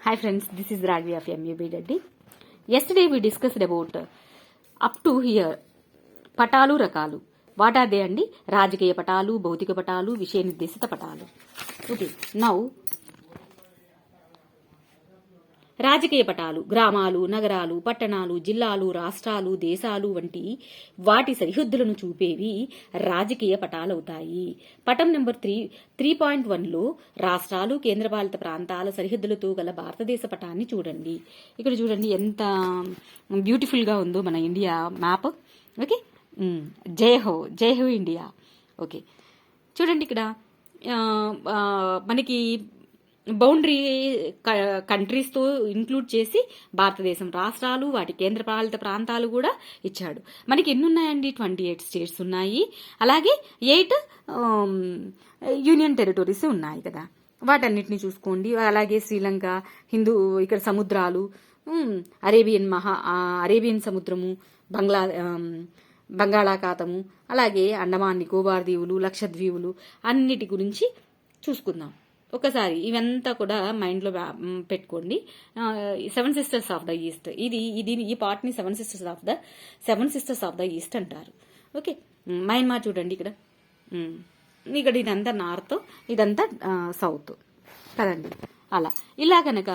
Hi friends, this is Radvi of MUB Reddy. Yesterday we discussed about up to here పటాలు రకాలు. What are they అండి? రాజకీయ పటాలు, భౌతిక పటాలు, విషయ నిర్దేశిత పటాలు. ఓకే, నౌ రాజకీయ పటాలు గ్రామాలు, నగరాలు, పట్టణాలు, జిల్లాలు, రాష్ట్రాలు, దేశాలు వంటి వాటి సరిహద్దులను చూపేవి రాజకీయ పటాలవుతాయి. పటం నెంబర్ 3.1లో రాష్ట్రాలు, కేంద్రపాలిత ప్రాంతాల సరిహద్దులతో గల భారతదేశ పటాన్ని చూడండి. ఇక్కడ చూడండి ఎంత బ్యూటిఫుల్ గా ఉందో మన ఇండియా మ్యాప్. ఓకే, జై హో ఇండియా. ఓకే, చూడండి ఇక్కడ మనకి బౌండరీ కంట్రీస్తో ఇంక్లూడ్ చేసి భారతదేశం రాష్ట్రాలు, వాటి కేంద్రపాలిత ప్రాంతాలు కూడా ఇచ్చాడు. మనకి ఎన్ని ఉన్నాయండి? 28 స్టేట్స్ ఉన్నాయి. అలాగే 8 యూనియన్ టెరిటరీస్ ఉన్నాయి కదా, వాటన్నిటిని చూసుకోండి. అలాగే శ్రీలంక, ఇక్కడ సముద్రాలు, అరేబియన్ సముద్రము, బంగాళాఖాతము, అలాగే అండమాన్ నికోబార్ దీవులు, లక్షద్వీపులు అన్నిటి గురించి చూసుకుందాం. ఒకసారి ఇవంతా కూడా మైండ్లో పెట్టుకోండి. 7 సిస్టర్స్ ఆఫ్ ద ఈస్ట్, ఈ పార్ట్ని 7 సిస్టర్స్ ఆఫ్ ద ఈస్ట్ అంటారు. ఓకే, మయన్మార్ చూడండి ఇక్కడ ఇదంతా నార్త్, ఇదంతా సౌత్ కదండి. ఇలా కనుక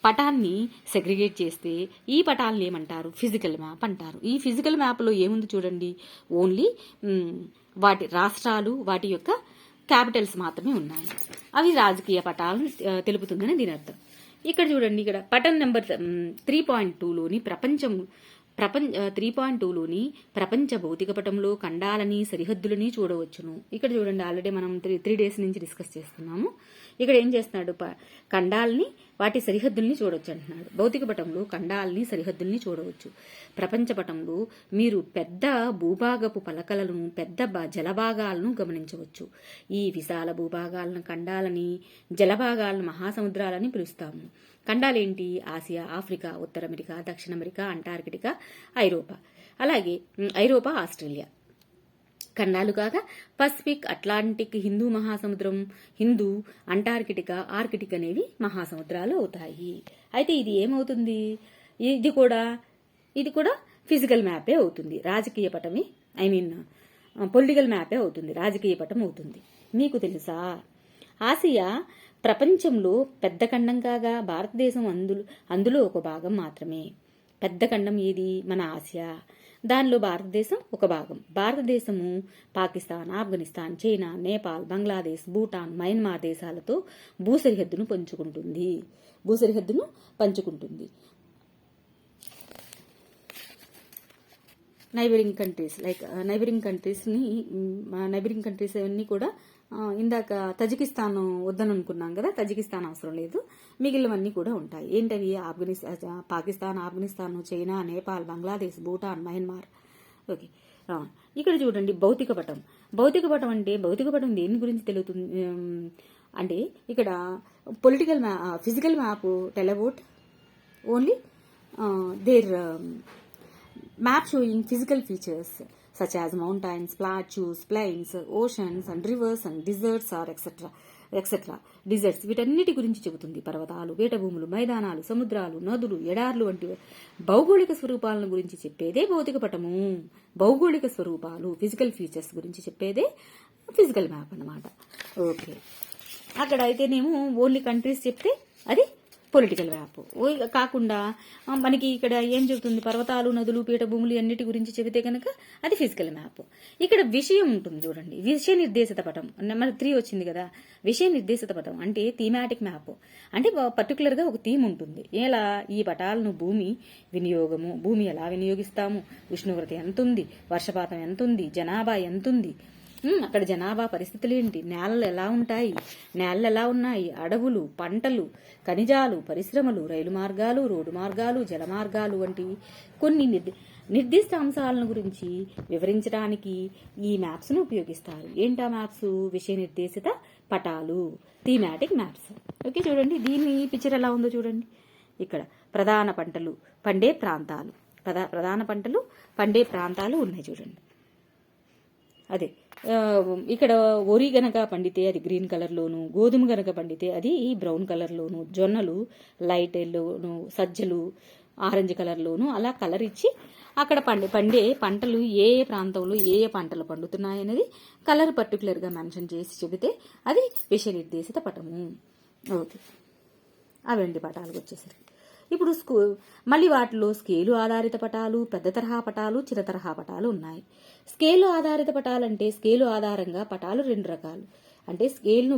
పటాన్ని సెగ్రిగేట్ చేస్తే ఈ పటాలను ఏమంటారు? ఫిజికల్ మ్యాప్ అంటారు. ఈ ఫిజికల్ మ్యాప్లో ఏముంది చూడండి, ఓన్లీ వాటి రాష్ట్రాలు, వాటి యొక్క క్యాపిటల్స్ మాత్రమే ఉన్నాయి. అవి రాజకీయ పటాలను తెలుపుతుందని దీని అర్థం. ఇక్కడ చూడండి, ఇక్కడ పటం నెంబర్ 3.2లోని 3.2లోని ప్రపంచ భౌతిక పటంలో ఖండాలని, సరిహద్దులని చూడవచ్చును. ఇక్కడ చూడండి, ఆల్రెడీ మనం 3 డేస్ నుంచి డిస్కస్ చేస్తున్నాము. ఇక్కడ ఏం చేస్తున్నాడు? ఖండాలని, వాటి సరిహద్దుల్ని చూడవచ్చు అంటున్నాడు. భౌతిక పటంలో ఖండాలని, సరిహద్దుల్ని చూడవచ్చు. ప్రపంచ పటంలో మీరు పెద్ద భూభాగపు పలకలను, పెద్ద జలభాగాలను గమనించవచ్చు. ఈ విశాల భూభాగాలను ఖండాలని, జలభాగాలను మహాసముద్రాలని పిలుస్తాము. ఖండాలేంటి? ఆసియా, ఆఫ్రికా, ఉత్తర అమెరికా, దక్షిణ అమెరికా, అంటార్కిటికా, ఐరోపా. అలాగే ఐరోపా, ఆస్ట్రేలియా ఖండాలు కాగా పసిఫిక్, అట్లాంటిక్, హిందూ మహాసముద్రం, అంటార్కిటికా, ఆర్కిటిక్ అనేవి మహాసముద్రాలు అవుతాయి. అయితే ఇది ఏమవుతుంది? ఇది కూడా ఫిజికల్ మ్యాపే అవుతుంది. రాజకీయ పటమే, పొలిటికల్ మ్యాపే అవుతుంది, రాజకీయ పటం అవుతుంది. మీకు తెలుసా, ఆసియా ప్రపంచంలో పెద్ద ఖండం కాగా భారతదేశం అందులో ఒక భాగం మాత్రమే. పెద్ద ఖండం ఏది? మన ఆసియా. దానిలో భారతదేశం ఒక భాగం. భారతదేశము పాకిస్తాన్, ఆఫ్ఘనిస్తాన్, చైనా, నేపాల్, బంగ్లాదేశ్, భూటాన్, మయన్మార్ దేశాలతో భూసరిహద్దును పంచుకుంటుంది. నైబరింగ్ కంట్రీస్ అన్ని కూడా ఇందాక తజికిస్తాన్ వద్దని అనుకున్నాం కదా, తజికిస్తాన్ అవసరం లేదు, మిగిలినవన్నీ కూడా ఉంటాయి. ఏంటవి? Pakistan, Afghanistan, China, Nepal, Bangladesh, Bhutan, Myanmar. Okay, ఇక్కడ చూడండి భౌతిక పటం అంటే భౌతిక పటం దేని గురించి తెలుగుతుంది అంటే ఇక్కడ physical map tell about only there map showing physical features such as mountains, plateaus, plains, oceans and rivers and deserts or etc. Deserts వీటన్నిటి గురించి చెబుతుంది. పర్వతాలు, పీఠభూములు, మైదానాలు, సముద్రాలు, నదులు, ఎడార్లు వంటి భౌగోళిక స్వరూపాలను గురించి చెప్పేదే భౌతిక పటము. భౌగోళిక స్వరూపాలు, ఫిజికల్ ఫీచర్స్ గురించి చెప్పేదే ఫిజికల్ మ్యాప్ అన్నమాట. ఓకే, అక్కడ అయితేనేమో ఓన్లీ కంట్రీస్ చెప్తే అది పొలిటికల్ మ్యాప్. కాకుండా మనకి ఇక్కడ ఏం చెబుతుంది? పర్వతాలు, నదులు, పీఠభూములు అన్నిటి గురించి చెబితే కనుక అది ఫిజికల్ మ్యాప్. ఇక్కడ విషయం ఉంటుంది చూడండి, విషయ నిర్దేశిత పటం నెంబర్ 3 వచ్చింది కదా. విషయ నిర్దేశిత పటం అంటే థీమాటిక్ మ్యాప్. అంటే పర్టికులర్ గా ఒక థీమ్ ఉంటుంది. ఎలా? ఈ పటాలను భూమి ఎలా వినియోగిస్తాము, ఉష్ణోగ్రత ఎంతుంది, వర్షపాతం ఎంతుంది, జనాభా ఎంతుంది, అక్కడ జనాభా పరిస్థితులు ఏంటి, నేలలు ఎలా ఉన్నాయి, అడవులు, పంటలు, ఖనిజాలు, పరిశ్రమలు, రైలు మార్గాలు, రోడ్డు మార్గాలు, జల మార్గాలు వంటి కొన్ని నిర్దిష్ట అంశాలను గురించి వివరించడానికి ఈ మ్యాప్స్ ను ఉపయోగిస్తారు. ఏంటా మ్యాప్స్? విషయ నిర్దేశిత పటాలు, థీమాటిక్ మ్యాప్స్. ఓకే, చూడండి దీని పిక్చర్ ఎలా ఉందో చూడండి. ఇక్కడ ప్రధాన పంటలు పండే ప్రాంతాలు ఉన్నాయి చూడండి. అదే ఇక్కడ వరి గనక పండితే అది గ్రీన్ కలర్లోను, గోధుమ గనక పండితే అది బ్రౌన్ కలర్లోను, జొన్నలు లైట్ ఎల్లోను, సజ్జలు ఆరెంజ్ కలర్లోను అలా కలర్ ఇచ్చి అక్కడ పండే పంటలు ఏ ప్రాంతంలో ఏ పంటలు పండుతున్నాయనేది కలర్ పర్టికులర్గా మెన్షన్ చేసి చెబితే అది విషయ నిర్దేశిత పటము. ఓకే, అవండి పటాలకు వచ్చేసరికి. ఇప్పుడు మళ్ళీ వాటిలో స్కేలు ఆధారిత పటాలు, పెద్ద తరహా పటాలు, చిన్న తరహా పటాలు ఉన్నాయి. స్కేలు ఆధారిత పటాలంటే స్కేలు ఆధారంగా పటాలు 2 రకాలు. అంటే స్కేల్ను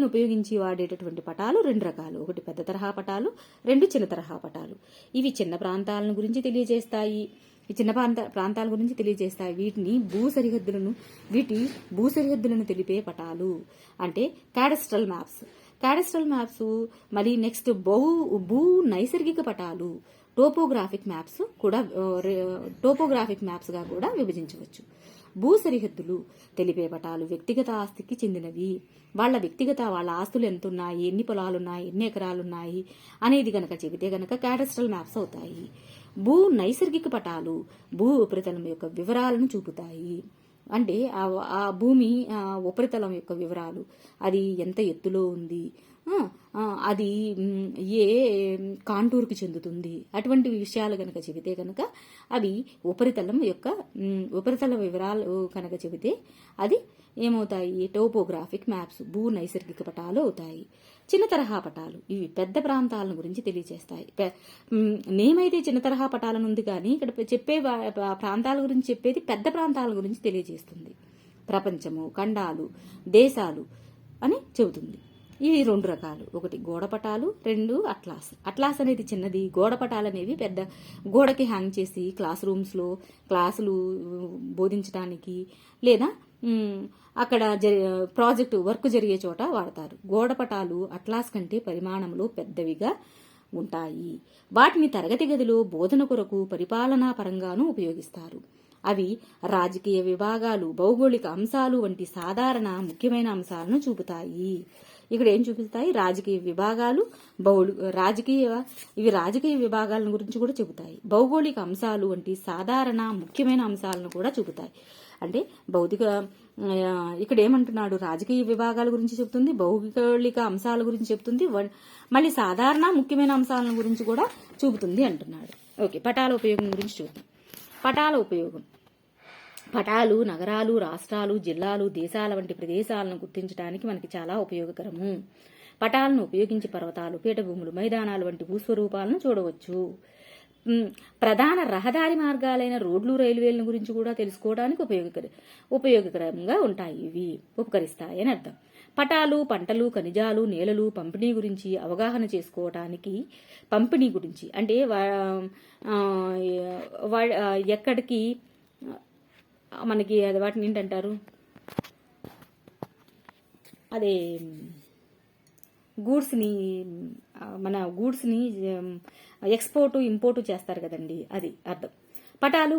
ఉపయోగించి వాడేటటువంటి పటాలు 2 రకాలు. ఒకటి పెద్ద తరహా పటాలు, 2 చిన్న తరహా పటాలు. ఇవి చిన్న ప్రాంతాలను గురించి తెలియజేస్తాయి. ఈ చిన్న ప్రాంతాల గురించి తెలియజేస్తాయి. వీటి భూ సరిహద్దులను తెలిపే పటాలు అంటే క్యాడస్ట్రల్ మ్యాప్స్. క్యాడస్ట్రల్ మ్యాప్స్ మరి నెక్స్ట్ భూ నైసర్గిక పటాలు, టోపోగ్రాఫిక్ మ్యాప్స్గా కూడా విభజించవచ్చు. భూ సరిహద్దులు తెలిపే పటాలు వ్యక్తిగత ఆస్తికి చెందినవి. వాళ్ళ ఆస్తులు ఎంతున్నాయి, ఎన్ని పొలాలున్నాయి, ఎన్ని ఎకరాలున్నాయి అనేది గనక చెబితే గనక క్యాడస్ట్రల్ మ్యాప్స్ అవుతాయి. భూ నైసర్గిక పటాలు భూ ఉపరితలం యొక్క వివరాలను చూపుతాయి. అంటే ఆ భూమి ఉపరితలం యొక్క వివరాలు, అది ఎంత ఎత్తులో ఉంది, అది ఏ కాంటూర్కి చెందుతుంది, అటువంటి విషయాలు కనుక చెబితే కనుక అవి ఉపరితల వివరాలు కనుక చెబితే అది ఏమవుతాయి, టోపోగ్రాఫిక్ మ్యాప్స్, భూ నైసర్గిక పటాలు అవుతాయి. చిన్న తరహా పటాలు ఇవి పెద్ద ప్రాంతాలను గురించి తెలియజేస్తాయి. నేమైతే చిన్న తరహా పటాలను ఉంది, కానీ ఇక్కడ చెప్పే ప్రాంతాల గురించి చెప్పేది పెద్ద ప్రాంతాల గురించి తెలియజేస్తుంది. ప్రపంచము, ఖండాలు, దేశాలు అని చెబుతుంది. ఇవి 2 రకాలు. ఒకటి గోడపటాలు, 2 అట్లాస్. అట్లాస్ అనేది చిన్నది, గోడపటాలు అనేవి పెద్ద, గోడకి హ్యాంగ్ చేసి క్లాసులు బోధించడానికి లేదా అక్కడ ప్రాజెక్టు వర్క్ జరిగే చోట వాడతారు. గోడపటాలు అట్లాస్ కంటే పరిమాణంలో పెద్దవిగా ఉంటాయి. వాటిని తరగతి గదిలో బోధన కొరకు పరిపాలనా పరంగానూ ఉపయోగిస్తారు. అవి రాజకీయ విభాగాలు, భౌగోళిక అంశాలు వంటి సాధారణ ముఖ్యమైన అంశాలను చూపుతాయి. ఇక్కడ ఏం చూపిస్తాయి, రాజకీయ విభాగాలు, రాజకీయ విభాగాలను గురించి కూడా చెబుతాయి. భౌగోళిక అంశాలు వంటి సాధారణ ముఖ్యమైన అంశాలను కూడా చూపుతాయి. అంటే ఇక్కడ ఏమంటున్నాడు, రాజకీయ విభాగాల గురించి చెప్తుంది, భౌగోళిక అంశాల గురించి చెప్తుంది, మళ్ళీ సాధారణ ముఖ్యమైన అంశాలను గురించి కూడా చూపుతుంది అంటున్నాడు. ఓకే, పటాల ఉపయోగం గురించి చూద్దాం. పటాల ఉపయోగం. పటాలు నగరాలు, రాష్ట్రాలు, జిల్లాలు, దేశాల వంటి ప్రదేశాలను గుర్తించడానికి మనకి చాలా ఉపయోగకరము. పటాలను ఉపయోగించి పర్వతాలు, పీఠభూములు, మైదానాలు వంటి భూస్వరూపాలను చూడవచ్చు. ప్రధాన రహదారి మార్గాలైన రోడ్లు, రైల్వేలను గురించి కూడా తెలుసుకోవడానికి ఉపయోగకరంగా ఉంటాయి. ఇవి ఉపకరిస్తాయి అని అర్థం. పటాలు పంటలు, ఖనిజాలు, నేలలు పంపిణీ గురించి అవగాహన చేసుకోవటానికి, పంపిణీ గురించి అంటే ఎక్కడికి మనకి వాటిని ఏంటంటారు, అదే గూడ్స్ని ఎక్స్పోర్ట్ ఇంపోర్ట్ చేస్తారు కదండి, అది అర్థం. పటాలు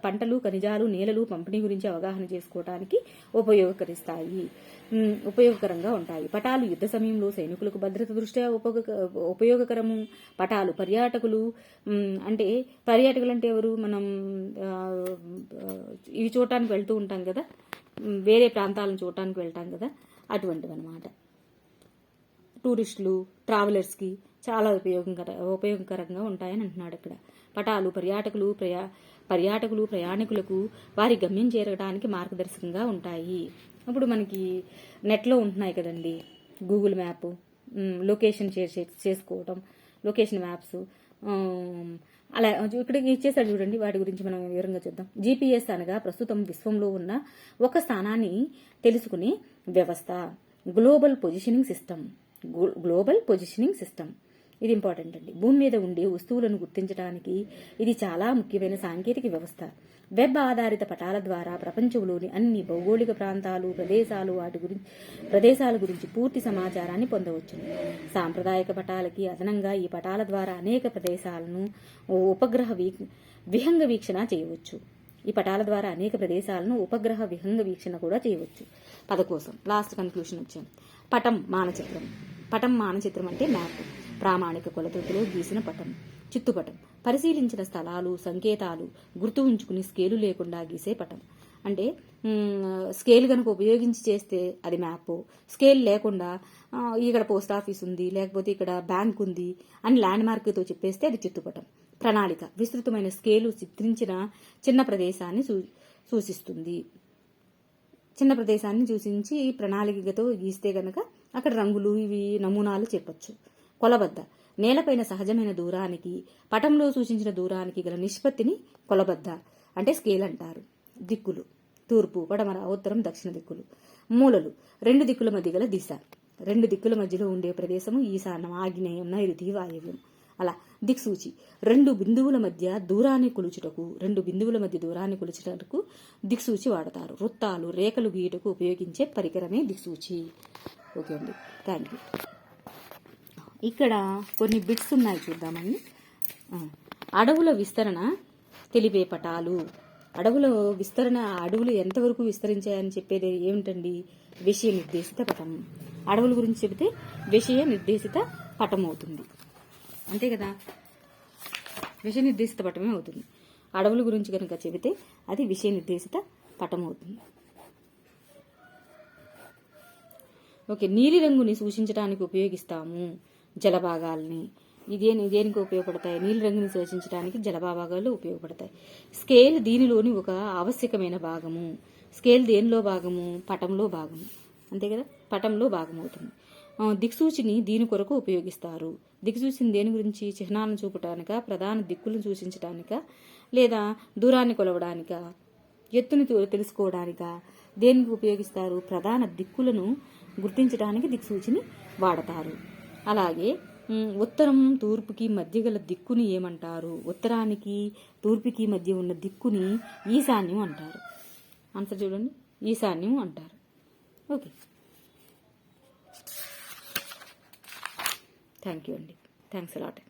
పంటలు, ఖనిజాలు, నేలలు పంపిణీ గురించి అవగాహన చేసుకోవటానికి ఉపయోగకరంగా ఉంటాయి. పటాలు యుద్ధ సమయంలో సైనికులకు భద్రత దృష్ట్యా ఉపయోగకరము. పటాలు పర్యాటకులు అంటే ఎవరు, మనం ఇవి చూడటానికి వెళ్తూ ఉంటాం కదా, వేరే ప్రాంతాలను చూడటానికి వెళ్తాం కదా, అటువంటివి అన్నమాట. టూరిస్టులు, ట్రావెలర్స్కి చాలా ఉపయోగకరంగా ఉంటాయని అంటున్నాడు ఇక్కడ. పటాలు పర్యాటకులు ప్రయాణికులకు వారి గమ్యం చేరడానికి మార్గదర్శకంగా ఉంటాయి. ఇప్పుడు మనకి నెట్లో ఉంటున్నాయి కదండి, గూగుల్ మ్యాప్, లొకేషన్ చేసుకోవటం, లొకేషన్ మ్యాప్స్, అలా ఇక్కడికి ఇచ్చేసాడు చూడండి. వాటి గురించి మనం వివరంగా చూద్దాం. GPS అనగా ప్రస్తుతం విశ్వంలో ఉన్న ఒక స్థానాన్ని తెలుసుకునే వ్యవస్థ. గ్లోబల్ పొజిషనింగ్ సిస్టమ్ ఇది ఇంపార్టెంట్ అండి. భూమి మీద ఉండే వస్తువులను గుర్తించడానికి ఇది చాలా ముఖ్యమైన సాంకేతిక వ్యవస్థ. వెబ్ ఆధారిత పటాల ద్వారా ప్రపంచంలోని అన్ని భౌగోళిక ప్రాంతాలు, ప్రదేశాల గురించి పూర్తి సమాచారాన్ని పొందవచ్చు. సాంప్రదాయిక పటాలకి అదనంగా ఈ పటాల ద్వారా అనేక ప్రదేశాలను ఉపగ్రహ విహంగ వీక్షణ చేయవచ్చు. ఈ పటాల ద్వారా అనేక ప్రదేశాలను ఉపగ్రహ విహంగ వీక్షణ కూడా చేయవచ్చు. పద కోసం లాస్ట్ కన్క్లూషన్ వచ్చాం. పటం మానచిత్రం అంటే మ్యాప్, ప్రామాణిక కొలతలతో గీసిన పటం. చిత్తుపటం పరిశీలించిన స్థలాలు, సంకేతాలు గుర్తు ఉంచుకుని స్కేలు లేకుండా గీసే పటం. అంటే స్కేల్ కనుక ఉపయోగించి చేస్తే అది మ్యాప్, స్కేల్ లేకుండా ఇక్కడ పోస్ట్ ఆఫీస్ ఉంది, లేకపోతే ఇక్కడ బ్యాంక్ ఉంది అని ల్యాండ్ మార్క్తో చెప్పేస్తే అది చిత్తుపటం. ప్రణాళిక విస్తృతమైన స్కేలు చిత్రించిన చిన్న ప్రదేశాన్ని సూచిస్తుంది. చిన్న ప్రదేశాన్ని సూచించి ప్రణాళికతో గీస్తే గనక అక్కడ రంగులు ఇవి నమూనాలు చెప్పొచ్చు. కొలబద్ద నేలపైన సహజమైన దూరానికి పటంలో సూచించిన దూరానికి గల నిష్పత్తిని కొలబద్ద అంటే స్కేల్ అంటారు. దిక్కులు తూర్పు, పడమర, ఉత్తరం, దక్షిణ దిక్కులు. మూలలు రెండు దిక్కుల మధ్య గల దిశ. రెండు దిక్కుల మధ్యలో ఉండే ప్రదేశము ఈశాన్యం, ఆగ్నేయం, నైరుతి, వాయవ్యం. అలా దిక్సూచి రెండు బిందువుల మధ్య దూరాన్ని కొలుచుటకు దిక్సూచి వాడతారు. వృత్తాలు, రేఖలు గీయటకు ఉపయోగించే పరికరమే దిక్సూచి. ఓకే అండి, థ్యాంక్ యూ. ఇక్కడ కొన్ని బిట్స్ ఉన్నాయి చూద్దామండి. అడవుల విస్తరణ తెలిపే పటాలు. అడవులు ఎంతవరకు విస్తరించాయని చెప్పేది ఏమిటండి? విషయ నిర్దేశిత పటం. అడవుల గురించి చెబితే విషయ నిర్దేశిత పటం అవుతుంది, అంతే కదా, విషయ నిర్దేశిత పటమే అవుతుంది. అడవుల గురించి కనుక చెబితే అది విషయ నిర్దేశిత పటం అవుతుంది. ఓకే, నీలిరంగుని సూచించడానికి ఉపయోగిస్తాము జలభాగాల్ని. దేనికి ఉపయోగపడతాయి? నీలి రంగుని సూచించడానికి జలభాగాలు ఉపయోగపడతాయి. స్కేల్ దీనిలోని ఒక ఆవశ్యకమైన భాగము. స్కేల్ దేనిలో భాగము? పటంలో భాగము, అంతే కదా, పటంలో భాగం అవుతుంది. దిక్సూచిని దీని కొరకు ఉపయోగిస్తారు. దిక్సూచిని దేని గురించి? చిహ్నాలను చూపటానిక, ప్రధాన దిక్కులను సూచించడానిక, లేదా దూరాన్ని కొలవడానిక, ఎత్తుని తెలుసుకోవడానిక, దేనికి ఉపయోగిస్తారు? ప్రధాన దిక్కులను గుర్తించడానికి దిక్సూచిని వాడతారు. అలాగే ఉత్తరం తూర్పుకి మధ్య గల దిక్కుని ఏమంటారు? ఉత్తరానికి తూర్పుకి మధ్య ఉన్న దిక్కుని ఈశాన్యం అంటారు. ఆన్సర్ చూడండి, ఈశాన్యం అంటారు. ఓకే, థ్యాంక్ యూ అండి, థ్యాంక్స్ అలాట్.